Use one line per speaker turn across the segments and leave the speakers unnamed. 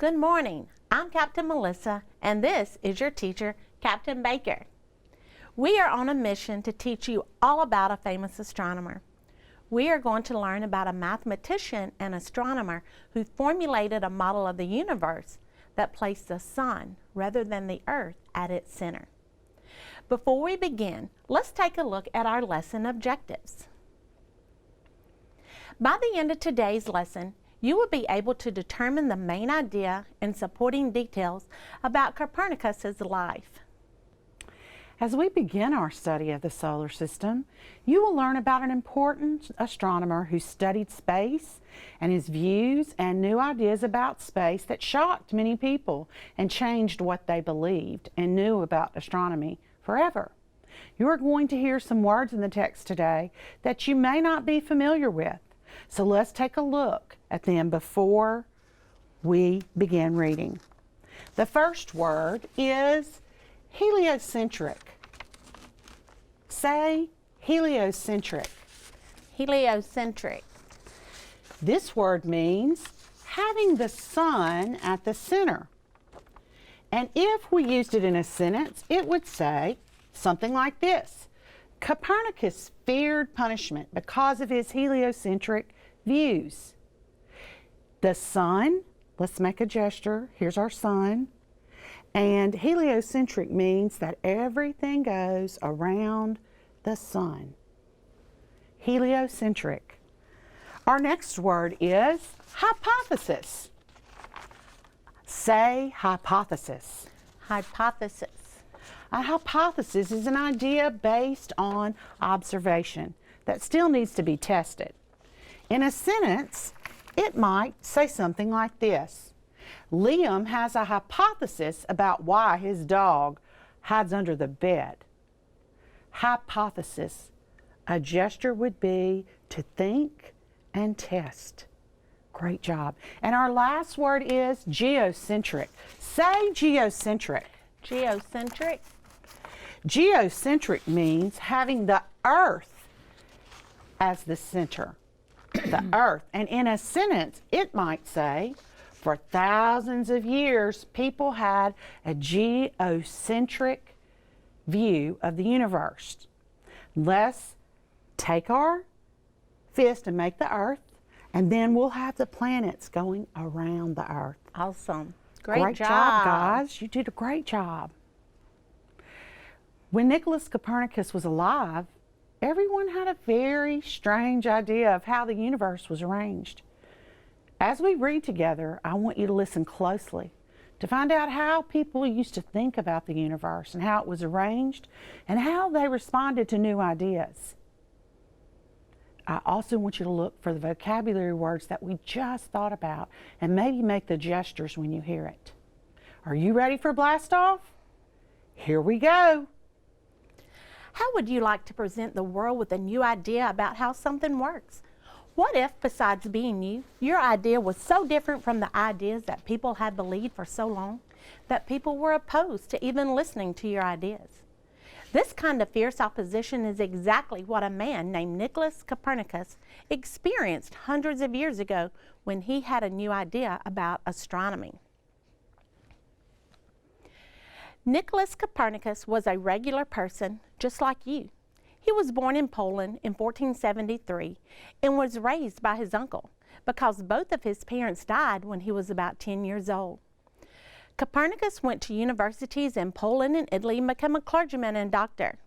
Good morning. I'm Captain Melissa, and this is your teacher, Captain Baker. We are on a mission to teach you all about a famous astronomer. We are going to learn about a mathematician and astronomer who formulated a model of the universe that placed the sun, rather than the earth, at its center. Before we begin, let's take a look at our lesson objectives. By the end of today's lesson, you will be able to determine the main idea and supporting details about Copernicus's life.
As we begin our study of the solar system, you will learn about an important astronomer who studied space and his views and new ideas about space that shocked many people and changed what they believed and knew about astronomy forever. You are going to hear some words in the text today that you may not be familiar with. So let's take a look at them before we begin reading. The first word is heliocentric. Say heliocentric.
Heliocentric.
This word means having the sun at the center. And if we used it in a sentence, it would say something like this. Copernicus feared punishment because of his heliocentric views. The sun, let's make a gesture, here's our sun, and heliocentric means that everything goes around the sun. Heliocentric. Our next word is hypothesis. Say hypothesis.
Hypothesis.
A hypothesis is an idea based on observation that still needs to be tested. In a sentence, it might say something like this. Liam has a hypothesis about why his dog hides under the bed. Hypothesis. A gesture would be to think and test. Great job. And our last word is geocentric. Say geocentric.
Geocentric.
Geocentric means having the earth as the center. The earth. And in a sentence, it might say, for thousands of years, people had a geocentric view of the universe. Let's take our fist and make the earth, and then we'll have the planets going around the earth.
Awesome.
Great job, guys. You did a great job. When Nicholaus Copernicus was alive, everyone had a very strange idea of how the universe was arranged. As we read together, I want you to listen closely to find out how people used to think about the universe and how it was arranged and how they responded to new ideas. I also want you to look for the vocabulary words that we just thought about and maybe make the gestures when you hear it. Are you ready for blast off? Here we go.
How would you like to present the world with a new idea about how something works? What if, besides being new, your idea was so different from the ideas that people had believed for so long that people were opposed to even listening to your ideas? This kind of fierce opposition is exactly what a man named Nicholaus Copernicus experienced hundreds of years ago when he had a new idea about astronomy. Nicholaus Copernicus was a regular person just like you. He was born in Poland in 1473 and was raised by his uncle because both of his parents died when he was about 10 years old. Copernicus went to universities in Poland and Italy and became a clergyman and doctor.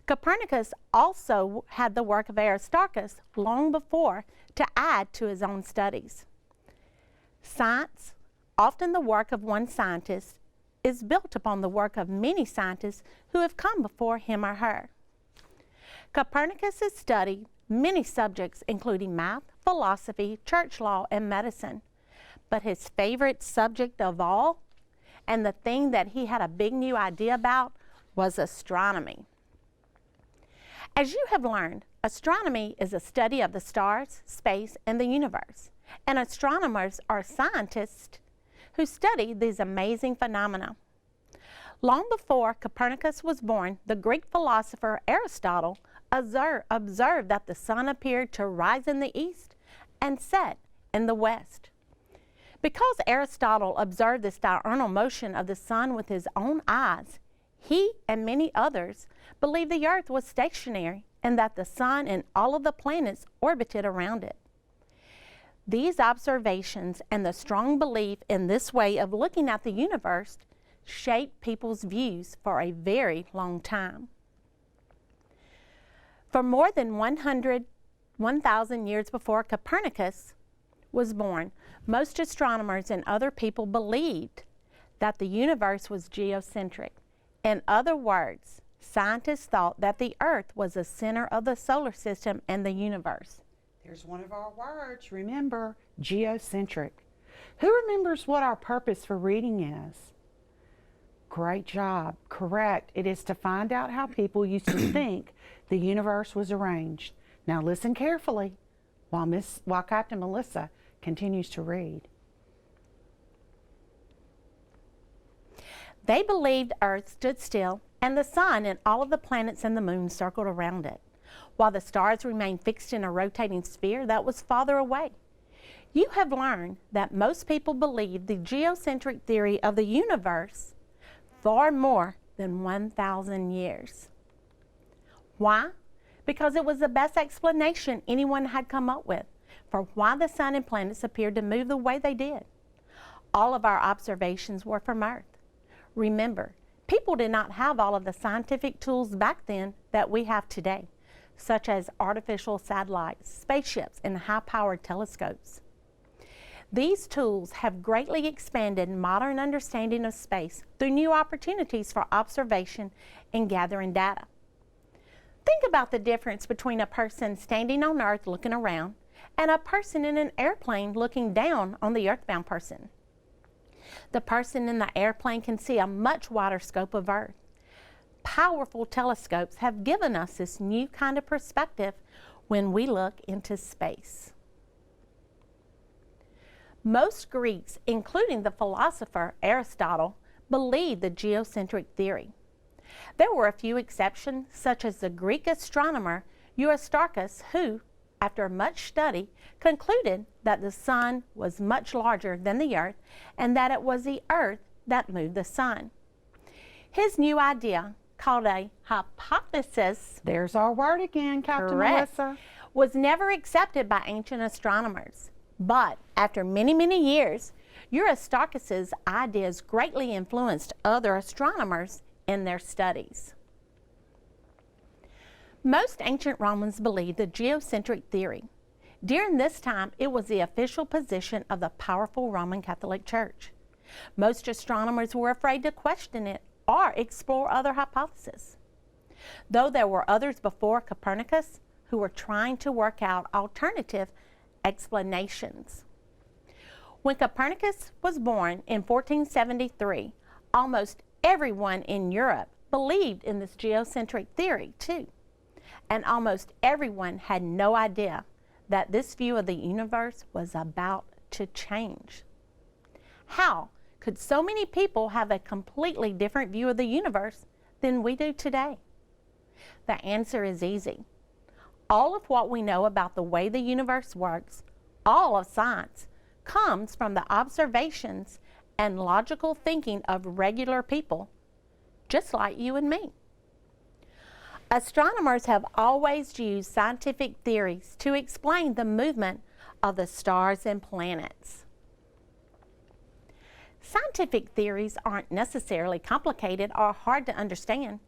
Copernicus also had the work of Aristarchus long before to add to his own studies. Science, often the work of one scientist, is built upon the work of many scientists who have come before him or her. Copernicus has studied many subjects including math, philosophy, church law, and medicine. But his favorite subject of all, and the thing that he had a big new idea about, was astronomy. As you have learned, astronomy is a study of the stars, space, and the universe. And astronomers are scientists who study these amazing phenomena. Long before Copernicus was born, the Greek philosopher Aristotle observed that the sun appeared to rise in the east and set in the west. Because Aristotle observed this diurnal motion of the sun with his own eyes, he and many others believed the earth was stationary and that the sun and all of the planets orbited around it. These observations and the strong belief in this way of looking at the universe shaped people's views for a very long time. For more than 1,000 years before Copernicus was born, most astronomers and other people believed that the universe was geocentric. In other words, scientists thought that the Earth was the center of the solar system and the universe.
There's one of our words, remember, geocentric. Who remembers what our purpose for reading is? Great job. Correct. It is to find out how people used to think the universe was arranged. Now listen carefully while Captain Melissa continues to read.
They believed Earth stood still and the sun and all of the planets and the moon circled around it, while the stars remained fixed in a rotating sphere that was farther away. You have learned that most people believe the geocentric theory of the universe far more than 1,000 years. Why? Because it was the best explanation anyone had come up with for why the sun and planets appeared to move the way they did. All of our observations were from Earth. Remember, people did not have all of the scientific tools back then that we have today, such as artificial satellites, spaceships, and high-powered telescopes. These tools have greatly expanded modern understanding of space through new opportunities for observation and gathering data. Think about the difference between a person standing on Earth looking around and a person in an airplane looking down on the earthbound person. The person in the airplane can see a much wider scope of Earth. Powerful telescopes have given us this new kind of perspective when we look into space. Most Greeks, including the philosopher Aristotle, believed the geocentric theory. There were a few exceptions, such as the Greek astronomer Aristarchus, who, after much study, concluded that the sun was much larger than the earth and that it was the earth that moved the sun. His new idea, called a hypothesis,
there's our word again, Captain Melissa,
was never accepted by ancient astronomers. But after many, many years, Aristarchus's ideas greatly influenced other astronomers in their studies. Most ancient Romans believed the geocentric theory. During this time, it was the official position of the powerful Roman Catholic Church. Most astronomers were afraid to question it or explore other hypotheses. Though there were others before Copernicus who were trying to work out alternative explanations. When Copernicus was born in 1473, almost everyone in Europe believed in this geocentric theory too. And almost everyone had no idea that this view of the universe was about to change. How could so many people have a completely different view of the universe than we do today? The answer is easy. All of what we know about the way the universe works, all of science, comes from the observations and logical thinking of regular people, just like you and me. Astronomers have always used scientific theories to explain the movement of the stars and planets. Scientific theories aren't necessarily complicated or hard to understand.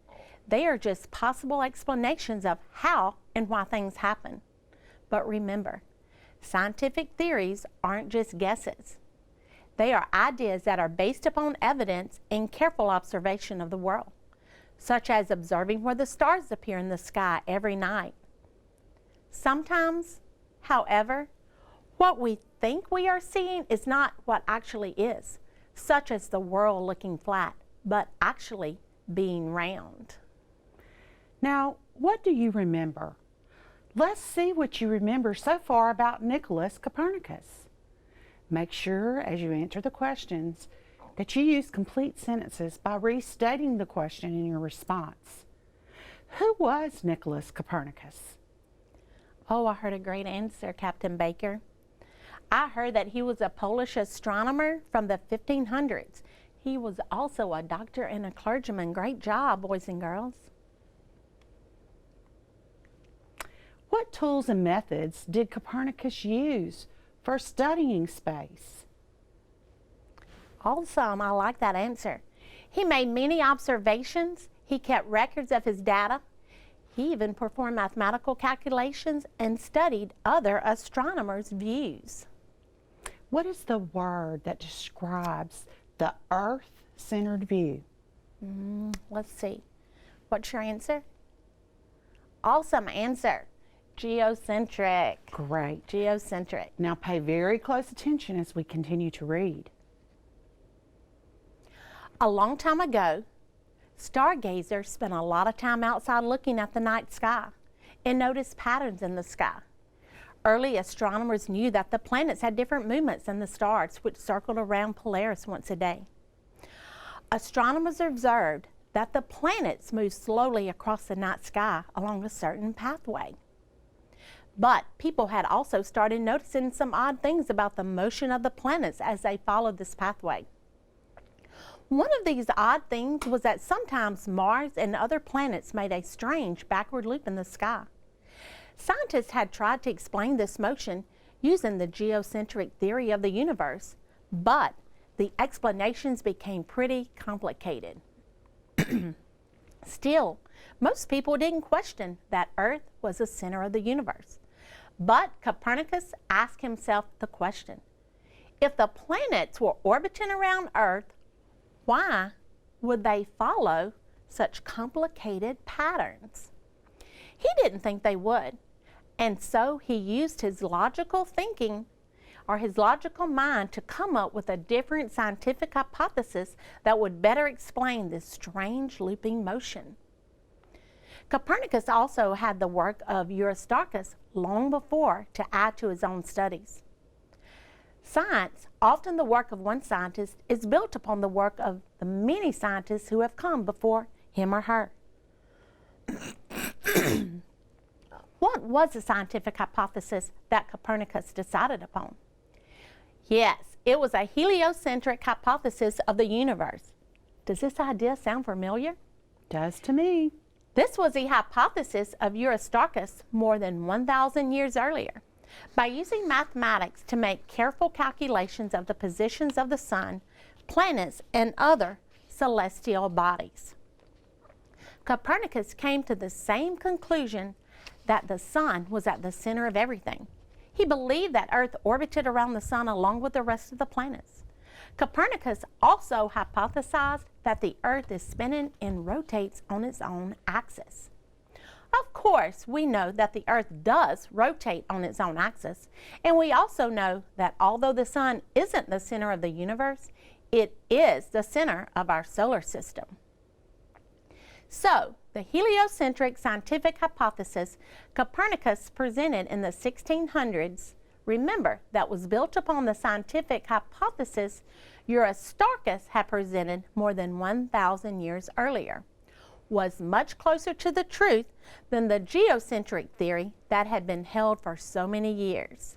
They are just possible explanations of how and why things happen. But remember, scientific theories aren't just guesses. They are ideas that are based upon evidence and careful observation of the world, such as observing where the stars appear in the sky every night. Sometimes, however, what we think we are seeing is not what actually is, such as the world looking flat, but actually being round.
Now, what do you remember? Let's see what you remember so far about Nicholaus Copernicus. Make sure, as you answer the questions, that you use complete sentences by restating the question in your response. Who was Nicholaus Copernicus?
Oh, I heard a great answer, Captain Baker. I heard that he was a Polish astronomer from the 1500s. He was also a doctor and a clergyman. Great job, boys and girls.
What tools and methods did Copernicus use for studying space?
Awesome, I like that answer. He made many observations. He kept records of his data. He even performed mathematical calculations and studied other astronomers' views.
What is the word that describes the Earth-centered view?
Let's see. What's your answer? Awesome answer. Geocentric.
Great.
Geocentric.
Now pay very close attention as we continue to read.
A long time ago, stargazers spent a lot of time outside looking at the night sky and noticed patterns in the sky. Early astronomers knew that the planets had different movements than the stars, which circled around Polaris once a day. Astronomers observed that the planets moved slowly across the night sky along a certain pathway. But people had also started noticing some odd things about the motion of the planets as they followed this pathway. One of these odd things was that sometimes Mars and other planets made a strange backward loop in the sky. Scientists had tried to explain this motion using the geocentric theory of the universe, but the explanations became pretty complicated. Still, most people didn't question that Earth was the center of the universe. But Copernicus asked himself the question, if the planets were orbiting around Earth, why would they follow such complicated patterns? He didn't think they would, and so he used his logical thinking or his logical mind to come up with a different scientific hypothesis that would better explain this strange looping motion. Copernicus also had the work of Aristarchus long before to add to his own studies. Science, often the work of one scientist, is built upon the work of the many scientists who have come before him or her. What was the scientific hypothesis that Copernicus decided upon? Yes, it was a heliocentric hypothesis of the universe. Does this idea sound familiar?
Does to me.
This was the hypothesis of Aristarchus more than 1,000 years earlier. By using mathematics to make careful calculations of the positions of the sun, planets, and other celestial bodies. Copernicus came to the same conclusion that the sun was at the center of everything. He believed that Earth orbited around the sun along with the rest of the planets. Copernicus also hypothesized that the Earth is spinning and rotates on its own axis. Of course, we know that the Earth does rotate on its own axis, and we also know that although the sun isn't the center of the universe, it is the center of our solar system. So, the heliocentric scientific hypothesis Copernicus presented in the 1600s, remember, that was built upon the scientific hypothesis Aristarchus had presented more than 1,000 years earlier, was much closer to the truth than the geocentric theory that had been held for so many years.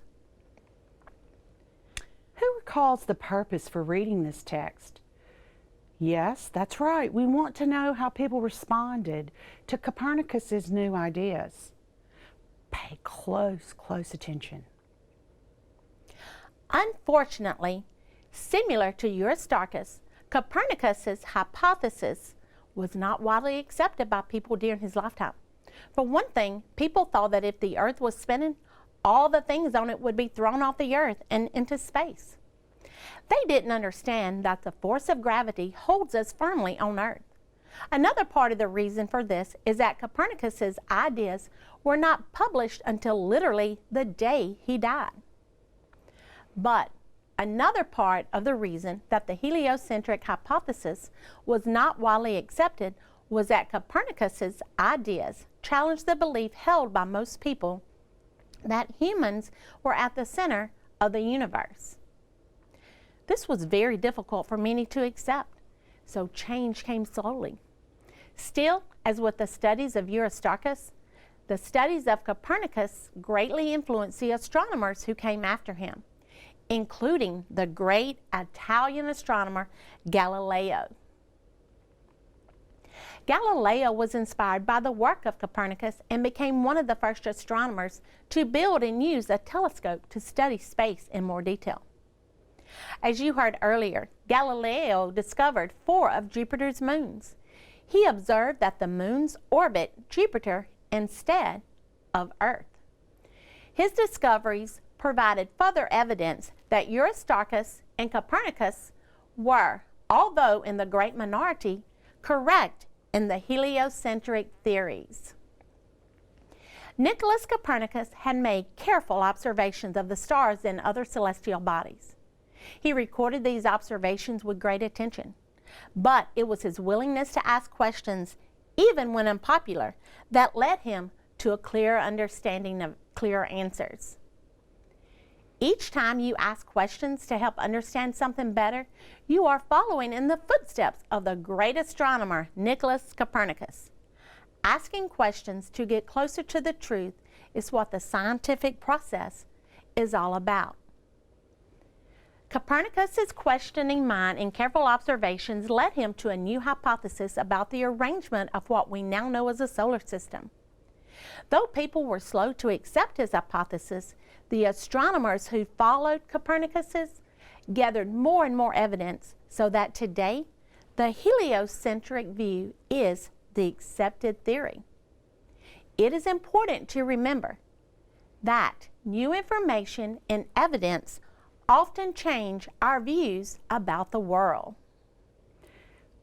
Who recalls the purpose for reading this text? Yes, that's right. We want to know how people responded to Copernicus's new ideas. Pay close attention.
Unfortunately, similar to Aristarchus, Copernicus's hypothesis was not widely accepted by people during his lifetime. For one thing, people thought that if the Earth was spinning, all the things on it would be thrown off the Earth and into space. They didn't understand that the force of gravity holds us firmly on Earth. Another part of the reason for this is that Copernicus's ideas were not published until literally the day he died. But another part of the reason that the heliocentric hypothesis was not widely accepted was that Copernicus's ideas challenged the belief held by most people that humans were at the center of the universe. This was very difficult for many to accept, so change came slowly. Still, as with the studies of Aristarchus, the studies of Copernicus greatly influenced the astronomers who came after him. including the great Italian astronomer Galileo. Galileo was inspired by the work of Copernicus and became one of the first astronomers to build and use a telescope to study space in more detail. As you heard earlier, Galileo discovered 4 of Jupiter's moons. He observed that the moons orbit Jupiter instead of Earth. His discoveries provided further evidence that Aristarchus and Copernicus were, although in the great minority, correct in the heliocentric theories. Nicholaus Copernicus had made careful observations of the stars and other celestial bodies. He recorded these observations with great attention, but it was his willingness to ask questions, even when unpopular, that led him to a clear understanding of clear answers. Each time you ask questions to help understand something better, you are following in the footsteps of the great astronomer Nicholaus Copernicus. Asking questions to get closer to the truth is what the scientific process is all about. Copernicus's questioning mind and careful observations led him to a new hypothesis about the arrangement of what we now know as a solar system. Though people were slow to accept his hypothesis, the astronomers who followed Copernicus's gathered more and more evidence so that today the heliocentric view is the accepted theory. It is important to remember that new information and evidence often change our views about the world.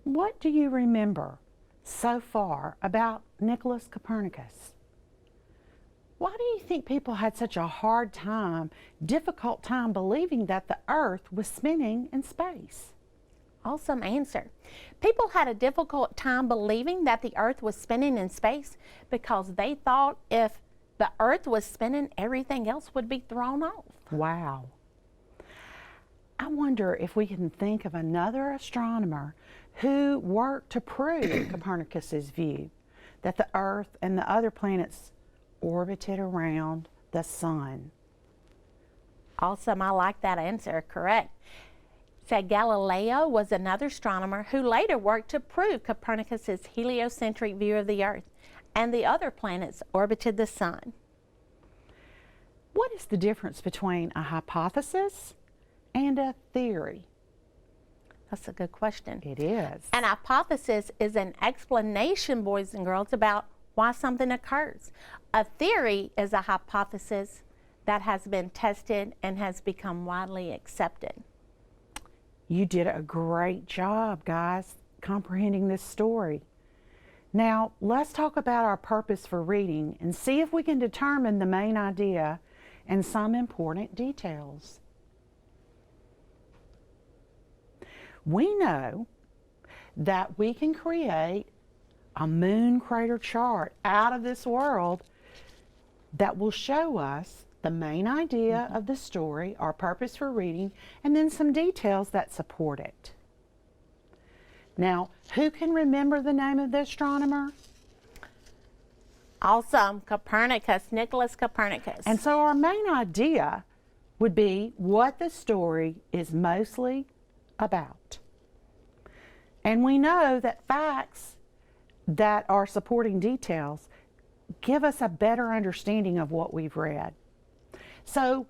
What do you remember so far about Nicholaus Copernicus? Why do you think people had such a hard time, difficult time believing that the Earth was spinning in space?
Awesome answer. People had a difficult time believing that the Earth was spinning in space because they thought if the Earth was spinning, everything else would be thrown off.
Wow. I wonder if we can think of another astronomer who worked to prove Copernicus's view that the Earth and the other planets orbited around the sun.
Awesome, I like that answer, correct. So Galileo was another astronomer who later worked to prove Copernicus's heliocentric view of the Earth and the other planets orbited the sun.
What is the difference between a hypothesis and a theory?
That's a good question.
It is.
An hypothesis is an explanation, boys and girls, about why something occurs. A theory is a hypothesis that has been tested and has become widely accepted.
You did a great job, guys, comprehending this story. Now, let's talk about our purpose for reading and see if we can determine the main idea and some important details. We know that we can create a moon crater chart out of this world that will show us the main idea of the story, our purpose for reading, and then some details that support it. Now, who can remember the name of the astronomer?
Awesome, Copernicus, Nicholaus Copernicus.
And so our main idea would be what the story is mostly about. And we know that facts that are supporting details give us a better understanding of what we've read. So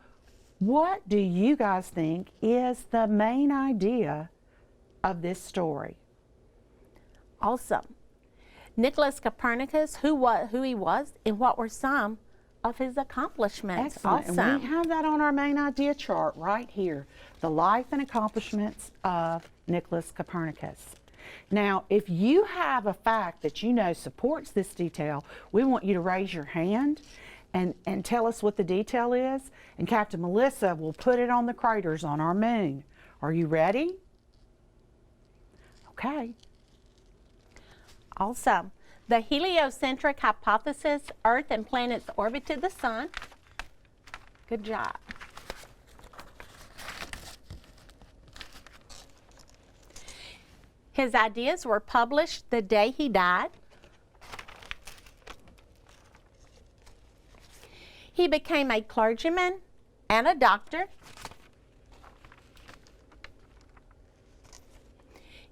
what do you guys think is the main idea of this story?
Awesome. Nicholaus Copernicus, who he was, and what were some of his accomplishments.
Excellent.
Awesome.
And we have that on our main idea chart right here, the life and accomplishments of Nicholaus Copernicus. Now, if you have a fact that you know supports this detail, we want you to raise your hand and tell us what the detail is, and Captain Melissa will put it on the craters on our moon. Are you ready? Okay.
Awesome. The heliocentric hypothesis, Earth and planets orbited the sun. Good job. His ideas were published the day he died. He became a clergyman and a doctor.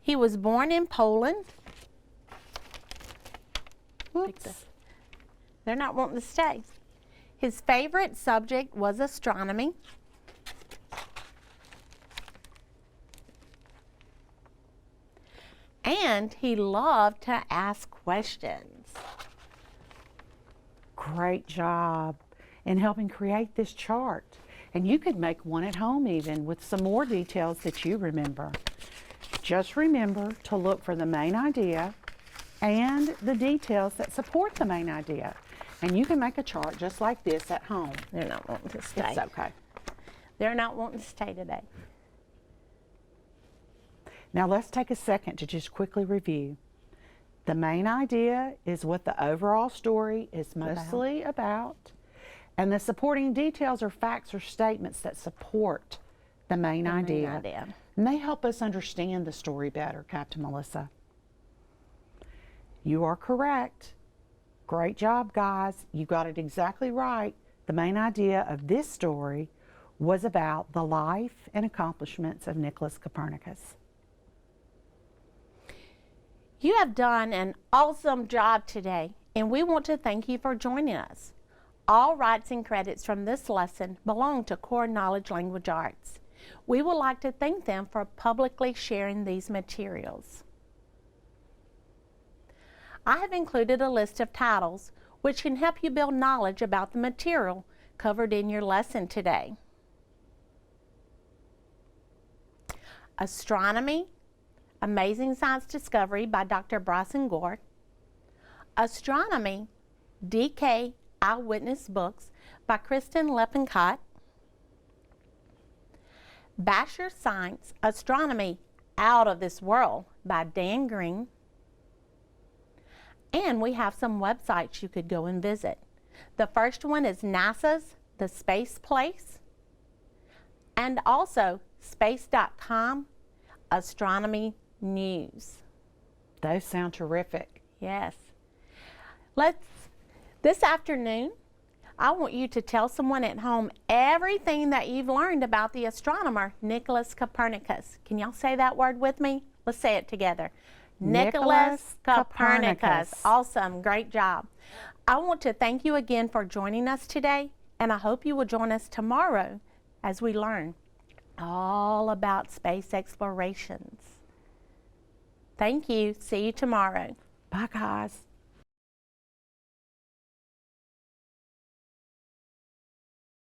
He was born in Poland.
Whoops.
They're not wanting to stay. His favorite subject was astronomy. And he loved to ask questions.
Great job in helping create this chart. And you could make one at home even with some more details that you remember. Just remember to look for the main idea and the details that support the main idea. And you can make a chart just like this at home.
They're not wanting to stay.
It's okay.
They're not wanting to stay today.
Now let's take a second to just quickly review. The main idea is what the overall story is mostly about. And the supporting details are facts or statements that support the main idea. And they help us understand the story better, Captain Melissa. You are correct. Great job, guys. You got it exactly right. The main idea of this story was about the life and accomplishments of Nicholaus Copernicus.
You have done an awesome job today, and we want to thank you for joining us. All rights and credits from this lesson belong to Core Knowledge Language Arts. We would like to thank them for publicly sharing these materials. I have included a list of titles which can help you build knowledge about the material covered in your lesson today. Astronomy, Amazing Science Discovery by Dr. Bryson Gore. Astronomy, DK Eyewitness Books by Kristen Leppincott. Basher Science, Astronomy Out of This World by Dan Green. And we have some websites you could go and visit. The first one is NASA's The Space Place, and also space.com Astronomy News.
Those sound terrific.
Yes. This afternoon, I want you to tell someone at home everything that you've learned about the astronomer Nicholaus Copernicus. Can y'all say that word with me? Let's say it together. Nicholaus Copernicus. Awesome. Great job. I want to thank you again for joining us today, and I hope you will join us tomorrow as we learn all about space explorations. Thank you. See you tomorrow.
Bye, guys.